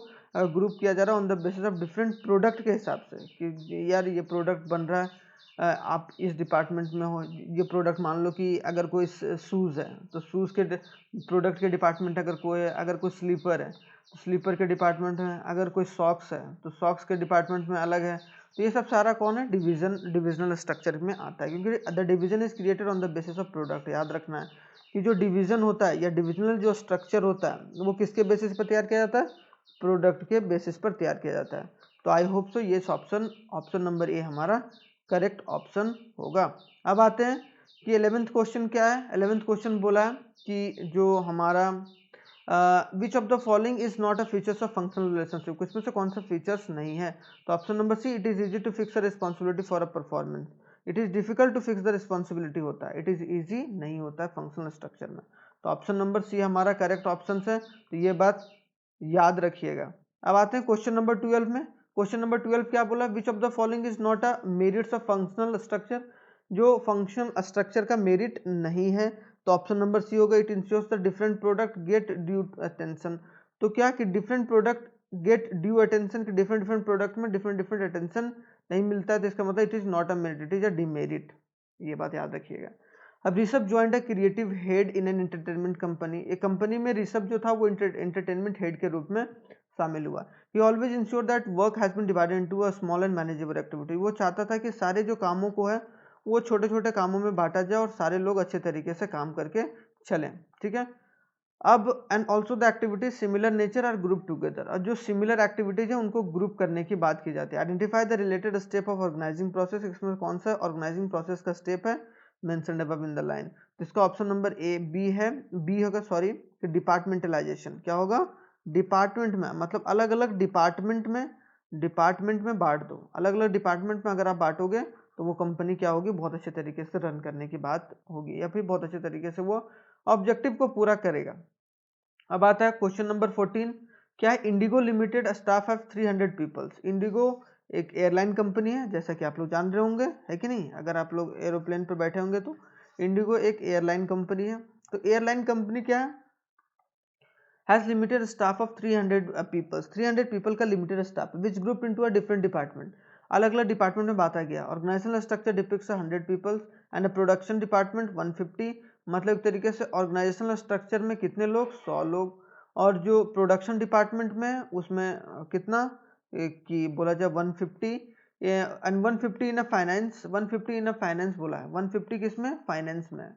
ग्रुप किया जा रहा है on the basis of different product के हिसाब से, कि यार ये प्रोडक्ट बन रहा है, आप इस डिपार्टमेंट में हो। ये प्रोडक्ट मान लो कि अगर कोई शूज़ है तो शूज़ के प्रोडक्ट के डिपार्टमेंट अगर कोई है, अगर कोई स्लीपर है तो स्लीपर के डिपार्टमेंट में, अगर कोई सॉक्स है तो सॉक्स के डिपार्टमेंट में अलग है। तो ये सब सारा कौन है? डिविजनल स्ट्रक्चर में आता है, क्योंकि the division is created on the basis of product. याद रखना है कि जो डिवीजन होता है या डिविजनल जो स्ट्रक्चर होता है वो किसके बेसिस पर तैयार किया जाता है? प्रोडक्ट के बेसिस पर तैयार किया जाता है। तो आई होप सो ये ऑप्शन नंबर ए हमारा करेक्ट ऑप्शन होगा। अब आते हैं कि 11th क्वेश्चन क्या है। 11th क्वेश्चन बोला है कि जो हमारा which of the following is not a features of functional relationship, कुछ में से कौन सा फीचर्स नहीं है। तो option number C, it is easy to fix a responsibility for a performance. It is difficult to fix the responsibility होता है, इट इज इजी नहीं होता है फंक्शनल स्ट्रक्चर में। तो ऑप्शन नंबर सी हमारा करेक्ट ऑप्शन है, तो ये बात याद रखिएगा। अब आते हैं क्वेश्चन नंबर 12 में। क्वेश्चन नंबर 12 क्या बोला, which of the following is not a merits of functional structure, जो फंक्शन स्ट्रक्चर का मेरिट नहीं है। तो ऑप्शन नंबर सी होगा, it ensures the different product get due attention. तो क्या कि different product get due attention, कि डिफरेंट डिफरेंट प्रोडक्ट में डिफरेंट डिफरेंट अटेंशन नहीं मिलता है, तो इसका मतलब it is not a merit, it is a demerit. ये बात याद रखिएगा। अब Rishabh joined a creative head in an entertainment company, एक कंपनी में ऋषभ जो था वो एंटरटेनमेंट हेड के रूप में शामिल हुआ। He always ensure that work has been divided into a small and manageable activity, वो चाहता था कि सारे जो कामों को है वो छोटे छोटे कामों में बांटा जाए और सारे लोग अच्छे तरीके से काम करके चलें, ठीक है। अब and also the activities similar nature are group together, और जो सिमिलर एक्टिविटीज है उनको ग्रुप करने की बात की जाती है। Identify the related step of organising process, इसमें कौन सा ऑर्गेनाइजिंग प्रोसेस का स्टेप है mentioned above in the line. तो इसका ऑप्शन नंबर ए बी है, बी होगा सॉरी, कि डिपार्टमेंटलाइजेशन। क्या होगा, डिपार्टमेंट में, मतलब अलग अलग डिपार्टमेंट में बांट दो। अलग अलग डिपार्टमेंट में अगर आप बांटोगे तो वो कंपनी क्या होगी, बहुत अच्छे तरीके से रन करने की बात होगी, या फिर बहुत अच्छे तरीके से वो ऑब्जेक्टिव को पूरा करेगा। अब आता है क्वेश्चन नंबर 14, क्या है, Indigo limited staff have 300 peoples. Indigo एक एयरलाइन कंपनी है, जैसा कि आप लोग जान रहे होंगे, है कि नहीं, अगर आप लोग एरोप्लेन पर बैठे होंगे तो। इंडिगो एक एयरलाइन कंपनी है। तो एयरलाइन कंपनी क्या है, has limited staff of 300 peoples, 300 people का limited staff, which group into a different department, अलग अलग डिपार्टमेंट में बांटा गया। Organisational structure depicts 100 peoples and production department 150, मतलब एक तरीके से ऑर्गेनाइजेशनल स्ट्रक्चर में कितने लोग, 100 लोग, और जो प्रोडक्शन डिपार्टमेंट में उसमें कितना, कि बोला जाए 150, and 150 in a finance, 150 in a finance बोला है, 150 किसमें, फाइनेंस में,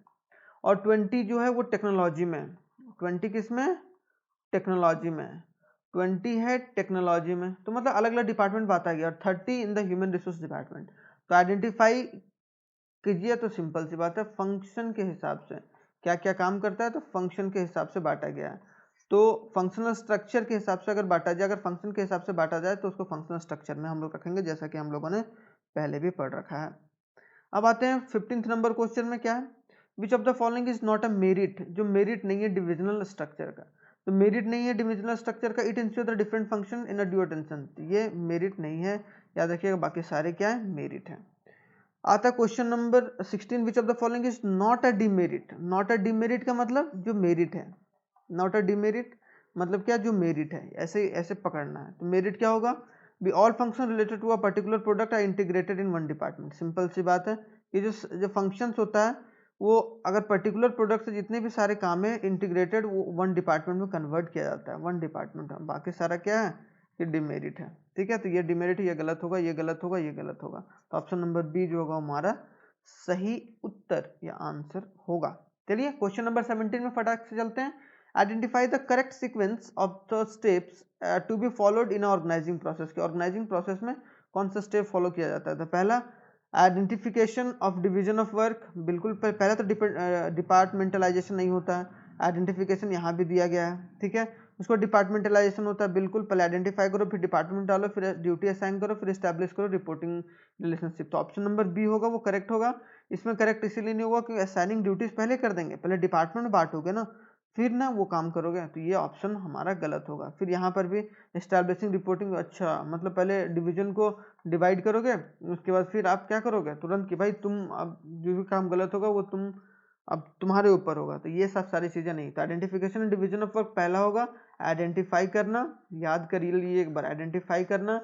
और 20 जो है वो टेक्नोलॉजी में, 20 किसमें, टेक्नोलॉजी में, 20 है टेक्नोलॉजी में। तो मतलब अलग अलग डिपार्टमेंट बांटा गया, और 30 in the human resource department. तो आइडेंटिफाई कीजिए, तो सिंपल सी बात है, फंक्शन के हिसाब से क्या क्या काम करता है, तो फंक्शन के हिसाब से बांटा गया है। तो फंक्शनल स्ट्रक्चर के हिसाब से अगर बांटा जाए, अगर फंक्शन के हिसाब से बांटा जाए तो उसको फंक्शनल स्ट्रक्चर में हम लोग रखेंगे, जैसा कि हम लोगों ने पहले भी पढ़ रखा है। अब आते हैं 15th नंबर क्वेश्चन में, क्या है, विच of the following is not a merit, जो मेरिट नहीं है डिविजनल स्ट्रक्चर का। तो मेरिट नहीं है डिविजनल स्ट्रक्चर का, it ensure the different function in a due attention, ये मेरिट नहीं है, याद रखिएगा, बाकी सारे क्या है, मेरिट है। आता question number 16, which of the following is not a demerit. Not a demerit का मतलब जो मेरिट है, नॉट अ डिमेरिट मतलब क्या, जो मेरिट है, ऐसे ऐसे पकड़ना है। तो मेरिट क्या होगा, b all function related to a particular product are integrated in one department. Simple सी बात है कि जो फंक्शंस होता है वो अगर पर्टिकुलर प्रोडक्ट से जितने भी सारे काम है इंटीग्रेटेड, वो वन डिपार्टमेंट में कन्वर्ट किया जाता है, वन डिपार्टमेंट में, बाकी सारा क्या है, ये डिमेरिट है, ठीक है। तो ये डिमेरिट, ये गलत होगा, ये गलत होगा, ये गलत होगा। तो ऑप्शन नंबर बी जो होगा हमारा सही उत्तर या आंसर होगा। चलिए क्वेश्चन नंबर 17 में फटाक से चलते हैं। Identify the correct sequence of the steps to be followed in organising process, के ऑर्गेनाइजिंग प्रोसेस में कौन सा स्टेप फॉलो किया जाता है। तो पहला identification of division of work, बिल्कुल पहला तो डिपार्टमेंटलाइजेशन नहीं होता है, आइडेंटिफिकेशन यहाँ भी दिया गया है, ठीक है। उसको डिपार्टमेंटलाइजेशन होता है, बिल्कुल पहले आइडेंटिफाई करो, फिर डिपार्टमेंट डालो, फिर ड्यूटी असाइन करो, फिर एस्टैब्लिश करो रिपोर्टिंग रिलेशनशिप। तो ऑप्शन नंबर बी होगा वो करेक्ट होगा। इसमें करेक्ट इसीलिए नहीं होगा क्योंकि असाइनिंग ड्यूटीज पहले कर देंगे, पहले डिपार्टमेंट बांटोगे ना, फिर ना वो काम करोगे, तो ये ऑप्शन हमारा गलत होगा। फिर यहाँ पर भी एस्टैब्लिशिंग रिपोर्टिंग, अच्छा मतलब पहले डिवीजन को डिवाइड करोगे, उसके बाद फिर आप क्या करोगे तुरंत कि भाई तुम, अब जो भी काम गलत होगा वो तुम, अब तुम्हारे ऊपर होगा। तो ये सब सारी चीज़ें नहीं। तो identification and division of work पहला होगा, आइडेंटिफाई करना, याद कर लिए एक बार, आइडेंटिफाई करना,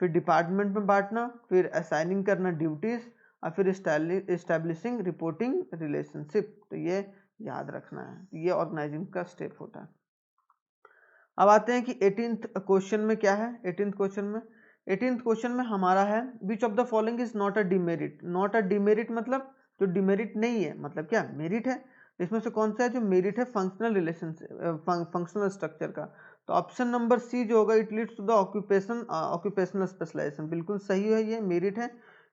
फिर डिपार्टमेंट में बांटना, फिर असाइनिंग करना ड्यूटीज, और फिर एस्टैब्लिशिंग रिपोर्टिंग रिलेशनशिप। तो ये याद रखना है, ये ऑर्गेनाइजिंग का स्टेप होता है। अब आते हैं कि 18th क्वेश्चन में क्या है। 18th क्वेश्चन में, 18th क्वेश्चन में हमारा है, विच of the following is not a demerit. Not a demerit मतलब जो डिमेरिट नहीं है, मतलब क्या, मेरिट है। इसमें से कौन सा है जो मेरिट है फंक्शनल रिलेशन, फंक्शनल स्ट्रक्चर का। तो ऑप्शन नंबर सी जो होगा it leads to the occupational specialisation, बिल्कुल सही है, ये मेरिट है,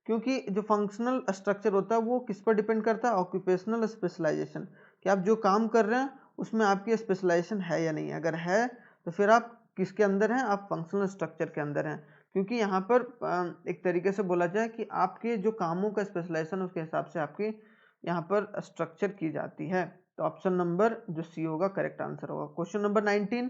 क्योंकि जो फंक्शनल स्ट्रक्चर होता है वो किस पर डिपेंड करता है, ऑक्यूपेशनल स्पेशलाइजेशन, कि आप जो काम कर रहे हैं उसमें आपकी स्पेशलाइजेशन है या नहीं, अगर है तो फिर आप किसके अंदर हैं, आप फंक्शनल स्ट्रक्चर के अंदर हैं, क्योंकि यहाँ पर एक तरीके से बोला जाए कि आपके जो कामों का स्पेशलाइजेशन उसके हिसाब से आपकी यहाँ पर स्ट्रक्चर की जाती है। तो ऑप्शन नंबर जो सी होगा करेक्ट आंसर होगा। क्वेश्चन नंबर 19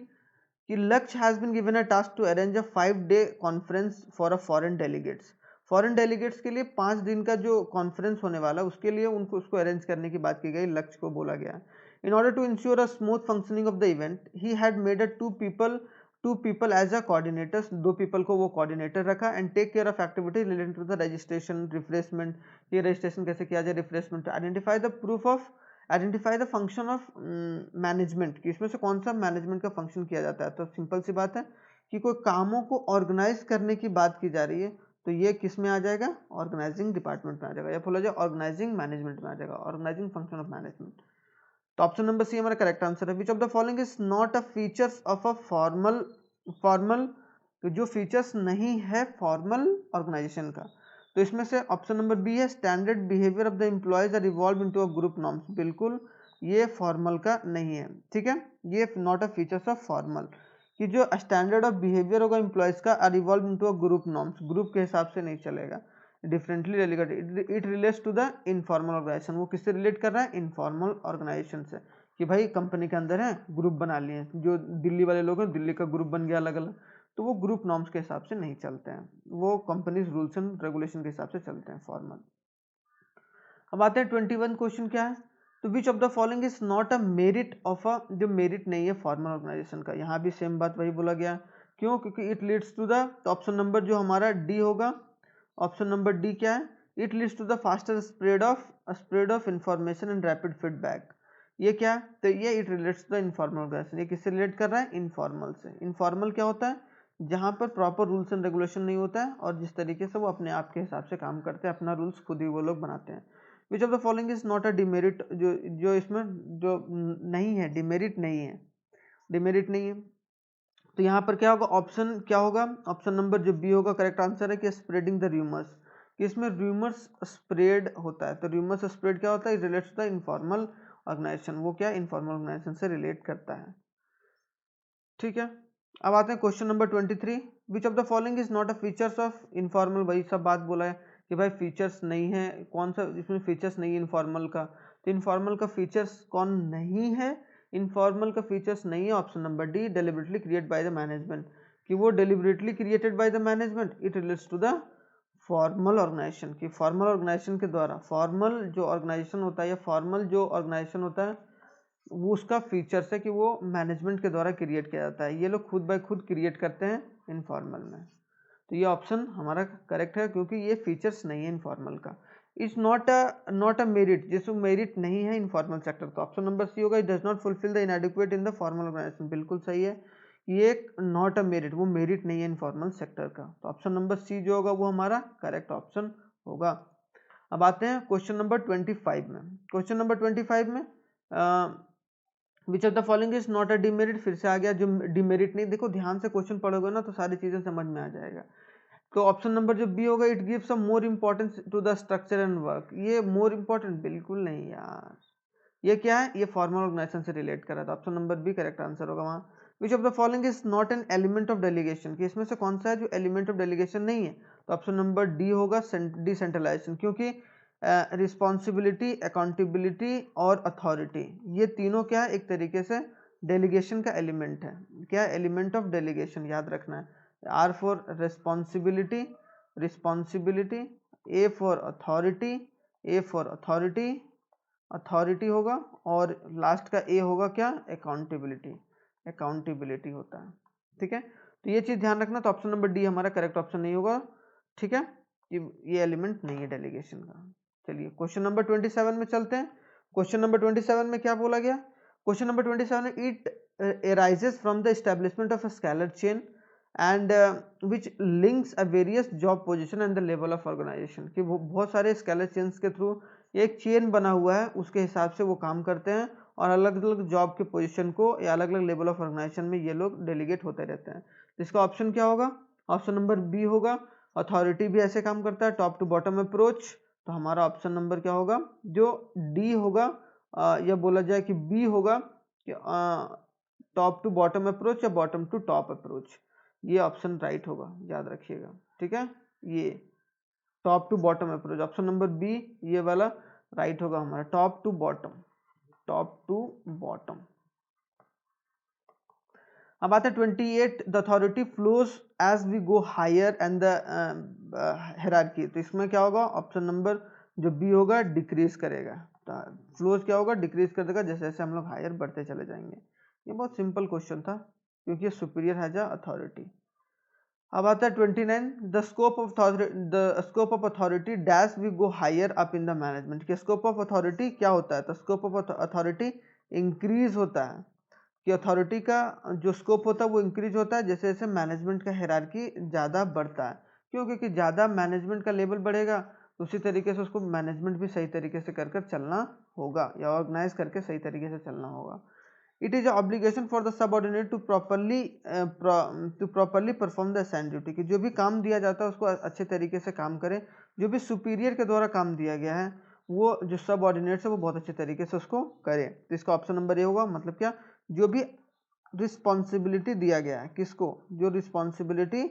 कि Lakshya has been given a task to arrange a 5-day conference for a foreign delegates. Foreign delegates के लिए 5 दिन का जो कॉन्फ्रेंस होने वाला है उसके लिए उनको उसको अरेंज करने की बात की गई, लक्ष्य को बोला गया। In order to ensure a smooth functioning of the event he had made a two people as a coordinators, 2 people को वो कोऑर्डिनेटर रखा, and take care of activities related to the registration, refreshment, ये रजिस्ट्रेशन कैसे किया जाए, refreshment, identify the function of management, कि इसमें से कौन सा मैनेजमेंट का फंक्शन किया जाता है। तो सिंपल सी बात है कि कोई कामों को ऑर्गेनाइज करने की बात की जा रही है, तो ये किस में आ जाएगा, ऑर्गेनाइजिंग डिपार्टमेंट में आ जाएगा, या बोला जाए ऑर्गेनाइजिंग मैनेजमेंट में आ जाएगा, ऑर्गेनाइजिंग फंक्शन ऑफ मैनेजमेंट। तो ऑप्शन नंबर सी हमारा करेक्ट आंसर है। विच of the following is not a features of a formal, तो जो फीचर्स नहीं है फॉर्मल ऑर्गेनाइजेशन का, तो इसमें से ऑप्शन नंबर बी है standard behaviour of the employees are revolve into a group norms, बिल्कुल ये फॉर्मल का नहीं है, ठीक है, ये not a features of formal, कि जो स्टैंडर्ड ऑफ बिहेवियर होगा एम्प्लॉयज का are revolve into a group norms, group के हिसाब से नहीं चलेगा, differently delegated, it relates to the informal organisation, वो किससे रिलेट कर रहा है, इनफॉर्मल ऑर्गेनाइजेशन से, कि भाई कंपनी के अंदर है ग्रुप बना लिए, जो दिल्ली वाले लोग हैं दिल्ली का ग्रुप बन गया अलग अलग, तो वो ग्रुप नॉर्म्स के हिसाब से नहीं चलते हैं, वो कंपनीज रूल्स एंड रेगुलेशन के हिसाब से चलते हैं फॉर्मल। अब आते हैं 21 क्वेश्चन क्या है, तो which of the following is not a merit of a, जो मेरिट नहीं है फॉर्मल ऑर्गेनाइजेशन का, यहाँ भी सेम बात वही बोला गया, क्यों, क्योंकि इट लीड्स टू द, तो ऑप्शन नंबर जो हमारा डी होगा, ऑप्शन नंबर डी क्या है, it leads to the faster spread of information and rapid feedback, ये क्या है, तो ये it relates to the informal organisation, ये किससे रिलेट कर रहा है, इनफॉर्मल से। इनफॉर्मल क्या होता है, जहां पर प्रॉपर रूल्स एंड रेगुलेशन नहीं होता है और जिस तरीके से वो अपने आप के हिसाब से काम करते हैं, अपना रूल्स खुद ही वो लोग बनाते हैं। विच of the following is not a demerit, जो इसमें जो नहीं है, डिमेरिट नहीं है, डिमेरिट नहीं है, तो यहाँ पर क्या होगा, ऑप्शन क्या होगा, ऑप्शन नंबर जो बी होगा करेक्ट आंसर है, कि स्प्रेडिंग द रूमर्स, कि इसमें रूमर्स स्प्रेड होता है, तो रूमर्स स्प्रेड क्या होता है, relates to the informal organisation, वो क्या इनफॉर्मल ऑर्गेनाइजेशन से रिलेट करता है, ठीक है। अब आते हैं question number 23, which of the following is not a features of informal, वही सब बात बोला है कि भाई फीचर्स नहीं है, कौन सा इसमें फीचर्स नहीं है इनफॉर्मल का, तो इनफॉर्मल का फीचर्स कौन नहीं है, इनफॉर्मल का फीचर्स नहीं है option number D, deliberately create by the management, कि वो deliberately created by the management, it relates to the formal organisation, की फॉर्मल ऑर्गेनाइजेशन के द्वारा, फॉर्मल जो ऑर्गेनाइजेशन होता है या फॉर्मल जो ऑर्गेनाइजेशन होता है वो उसका फीचर्स है कि वो मैनेजमेंट के द्वारा क्रिएट किया जाता है, ये लोग खुद बाय खुद क्रिएट करते हैं इनफॉर्मल में, तो ये ऑप्शन हमारा करेक्ट है, क्योंकि ये फीचर्स नहीं है इनफॉर्मल का। इट्स नॉट अ मेरिट, जिसमें मेरिट नहीं है इनफॉर्मल सेक्टर, तो ऑप्शन नंबर सी होगा, it does not fulfil the inadequate in the formal organisation, बिल्कुल सही है, ये नॉट अ मेरिट, वो मेरिट नहीं है इनफॉर्मल सेक्टर का, तो ऑप्शन नंबर सी जो होगा वो हमारा करेक्ट ऑप्शन होगा। अब आते हैं क्वेश्चन नंबर 25 में, क्वेश्चन नंबर 25 में विच of the following is not a demerit, फिर से आ गया जो डिमेरिट नहीं, देखो ध्यान से क्वेश्चन पढ़ोगे ना तो सारी चीजें समझ में आ जाएगा। तो ऑप्शन नंबर जो बी होगा, it gives a more importance to the structure and work, ये मोर इंपॉर्टेंट बिल्कुल नहीं यार, ये क्या है, ये फॉर्मल ऑर्गेनाइजेशन से रिलेट कर रहा था, option number B correct answer होगा वहाँ। Which of the following is not an element of delegation, कि इसमें से कौन सा है जो एलिमेंट ऑफ डेलीगेशन नहीं है, तो ऑप्शन नंबर डी होगा डिसेंट्रलाइजेशन, क्योंकि रिस्पॉन्सिबिलिटी, अकाउंटेबिलिटी और अथॉरिटी, ये तीनों क्या है एक तरीके से डेलीगेशन का एलिमेंट है, क्या एलिमेंट ऑफ डेलीगेशन, याद रखना है, R for responsibility, responsibility, A for authority, A for authority, authority होगा, और लास्ट का ए होगा क्या, अकाउंटेबिलिटी, अकाउंटेबिलिटी होता है, ठीक है, तो ये चीज ध्यान रखना, तो ऑप्शन नंबर डी हमारा करेक्ट ऑप्शन नहीं होगा, ठीक है, ये एलिमेंट नहीं है डेलीगेशन का। चलिए क्वेश्चन नंबर 27 में चलते हैं, क्वेश्चन नंबर 27 में क्या बोला गया, क्वेश्चन नंबर 27 में it arises from the establishment of a scalar chain and which links a various job position and the level of organization, कि बहुत सारे स्केलर चेन्स के थ्रू एक चेन बना हुआ है उसके हिसाब से वो काम करते हैं और अलग अलग जॉब के पोजीशन को या अलग अलग लेवल ऑफ ऑर्गेनाइजेशन में ये लोग डेलीगेट होते रहते हैं। तो इसका ऑप्शन क्या होगा? ऑप्शन नंबर बी होगा। अथॉरिटी भी ऐसे काम करता है, टॉप टू बॉटम अप्रोच। तो हमारा ऑप्शन नंबर क्या होगा? जो डी होगा, या बोला जाए कि बी होगा कि टॉप टू बॉटम अप्रोच या बॉटम टू टॉप अप्रोच। ये ऑप्शन राइट होगा, याद रखिएगा। ठीक है, ये top to bottom approach, option number B ये वाला राइट होगा हमारा, top to bottom, top to bottom. अब आते हैं 28, the authority flows as we go higher and the hierarchy. तो इसमें क्या होगा? ऑप्शन नंबर जो बी होगा डिक्रीज करेगा। तो फ्लोज क्या होगा? डिक्रीज कर देगा जैसे जैसे हम लोग हायर बढ़ते चले जाएंगे। ये बहुत सिंपल क्वेश्चन था क्योंकि ये सुपीरियर हैज अ अथॉरिटी। अब आता है 29, the scope of authority dash we go higher up in the management. कि स्कोप ऑफ अथॉरिटी क्या होता है? तो स्कोप ऑफ अथॉरिटी इंक्रीज होता है, कि अथॉरिटी का जो स्कोप होता है वो इंक्रीज होता है जैसे जैसे मैनेजमेंट का हायरार्की ज़्यादा बढ़ता है। क्यों? क्योंकि ज़्यादा मैनेजमेंट का लेवल बढ़ेगा तो उसी तरीके से उसको मैनेजमेंट भी सही तरीके से कर चलना होगा या ऑर्गेनाइज करके सही तरीके से चलना होगा। It is an obligation for the subordinate to properly perform the assigned duty। कि जो भी काम दिया जाता है उसको अच्छे तरीके से काम करें। जो भी सुपीरियर के द्वारा काम दिया गया है वो जो सबऑर्डिनेट्स है वो बहुत अच्छे तरीके से उसको करे। तो इसका ऑप्शन नंबर ये होगा। मतलब क्या? जो भी रिस्पॉन्सिबिलिटी दिया गया है, किसको? जो रिस्पॉन्सिबिलिटी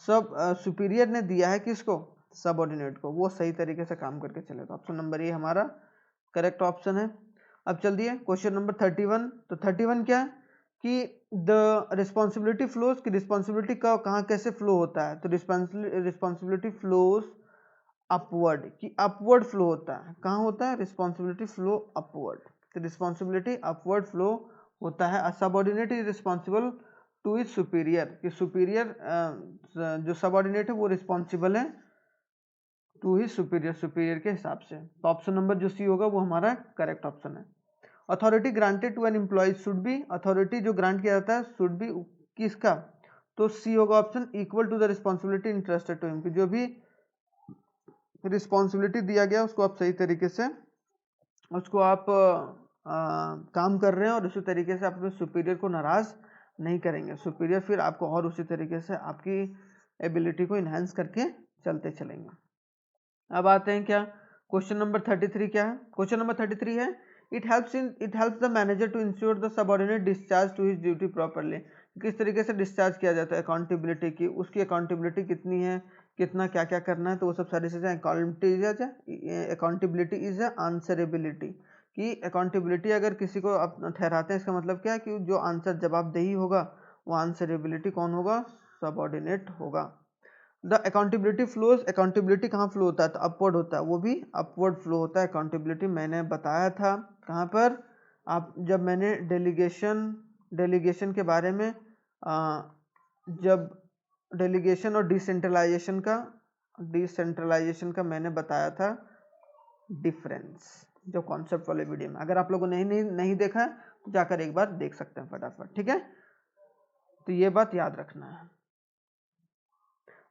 सब सुपीरियर ने दिया है, किसको? सबऑर्डिनेट को, वो सही तरीके से काम करके चले। तो ऑप्शन नंबर ये हमारा करेक्ट ऑप्शन है। अब चल दिए क्वेश्चन नंबर 31। तो 31 क्या है? कि द रिस्पॉन्सिबिलिटी फ्लोज, की रिस्पॉन्सिबिलिटी का कहाँ कैसे फ्लो होता है? तो रिस्पॉन्सिबिलिटी फ्लोज अपवर्ड, कि अपवर्ड फ्लो होता है। कहाँ होता है? Responsibility flow upward. तो रिस्पॉन्सिबिलिटी अपवर्ड फ्लो होता है। Subordinate is responsible two is superior, कि सुपीरियर जो सबऑर्डिनेट है वो रिस्पॉन्सिबल है टू ही सुपीरियर के हिसाब से। तो ऑप्शन नंबर जो सी होगा वो हमारा करेक्ट ऑप्शन है। Authority granted to an employee should be, authority जो ग्रांट किया जाता है शुड बी किसका? तो सी होगा option, equal to the responsibility interested to him. कि जो भी रिस्पॉन्सिबिलिटी दिया गया उसको आप सही तरीके से उसको आप काम कर रहे हैं और उसी तरीके से आप अपने सुपीरियर को नाराज नहीं करेंगे। सुपीरियर फिर आपको और उसी तरीके से आपकी एबिलिटी को इन्हांस करके चलते चलेंगे। अब आते हैं क्या? क्वेश्चन नंबर 33 क्या है? क्वेश्चन नंबर 33 है, it helps the manager to ensure the subordinate discharge to his duty properly. किस तरीके से डिस्चार्ज किया जाता है? अकाउंटेबिलिटी की, उसकी अकाउंटेबिलिटी कितनी है, कितना क्या क्या करना है, तो वो सब सारी चीज़ें। अकाउंटेबिलिटी इज आंसरेबिलिटी, कि अकाउंटेबिलिटी अगर किसी को ठहराते हैं इसका मतलब क्या है? कि जो आंसर जवाबदेही होगा वो आंसरेबिलिटी कौन होगा? सबऑर्डिनेट होगा। द अकाउंटेबिलिटी फ्लोज, अकाउंटेबिलिटी कहाँ फ्लो होता है? तो अपवर्ड होता है, वो भी अपवर्ड फ्लो होता है अकाउंटेबिलिटी। मैंने बताया था कहाँ पर? आप जब मैंने डेलीगेशन के बारे में जब डेलीगेशन और डिसेंट्रलाइजेशन का मैंने बताया था डिफरेंस, जो कॉन्सेप्ट वाले वीडियो में। अगर आप लोगों ने नहीं देखा है तो जाकर एक बार देख सकते हैं फटाफट। ठीक है, तो ये बात याद रखना है।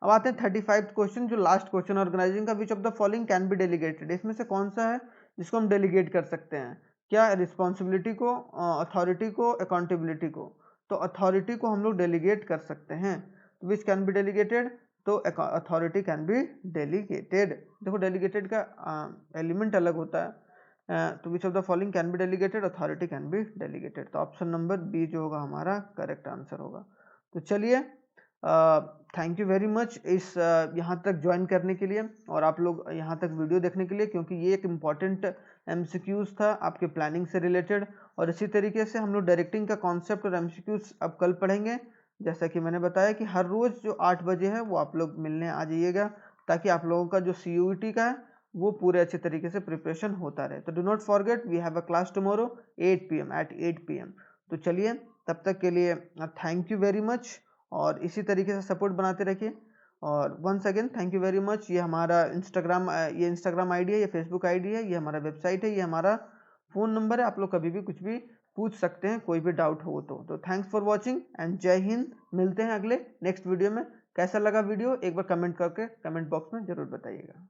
अब आते हैं 35 क्वेश्चन, जो लास्ट क्वेश्चन, ऑर्गेनाइजिंग का विच of the following can be delegated. इसमें से कौन सा है जिसको हम डेलीगेट कर सकते हैं? क्या? रिस्पॉन्सिबिलिटी को, अथॉरिटी को, अकाउंटेबिलिटी को। तो अथॉरिटी को हम लोग डेलीगेट कर सकते हैं। तो विच कैन बी डेलीगेटेड? तो अथॉरिटी कैन बी डेलीगेटेड। देखो डेलीगेटेड का एलिमेंट अलग होता है। तो which of the following can be delegated? Authority can be delegated. तो ऑप्शन नंबर बी जो होगा हमारा करेक्ट आंसर होगा। तो चलिए, थैंक यू वेरी मच इस यहाँ तक ज्वाइन करने के लिए और आप लोग यहाँ तक वीडियो देखने के लिए, क्योंकि ये एक इम्पॉर्टेंट एमसीक्यूज था आपके प्लानिंग से रिलेटेड। और इसी तरीके से हम लोग डायरेक्टिंग का कॉन्सेप्ट और एमसीक्यूज अब कल पढ़ेंगे। जैसा कि मैंने बताया कि हर रोज़ जो 8 बजे है वो आप लोग मिलने आ जाइएगा, ताकि आप लोगों का जो CUET का है वो पूरे अच्छे तरीके से प्रिपरेशन होता रहे। तो do not forget, we have a class tomorrow 8 PM at 8 PM। तो चलिए, तब तक के लिए थैंक यू वेरी मच और इसी तरीके से सपोर्ट बनाते रखिए। और once again thank you very much. ये हमारा इंस्टाग्राम आईडी है, ये फेसबुक आईडी है, ये हमारा वेबसाइट है, ये हमारा फ़ोन नंबर है। आप लोग कभी भी कुछ भी पूछ सकते हैं, कोई भी डाउट हो तो थैंक्स फॉर वॉचिंग एंड जय हिंद। मिलते हैं अगले नेक्स्ट वीडियो में। कैसा लगा वीडियो एक बार कमेंट करके कमेंट बॉक्स में ज़रूर बताइएगा।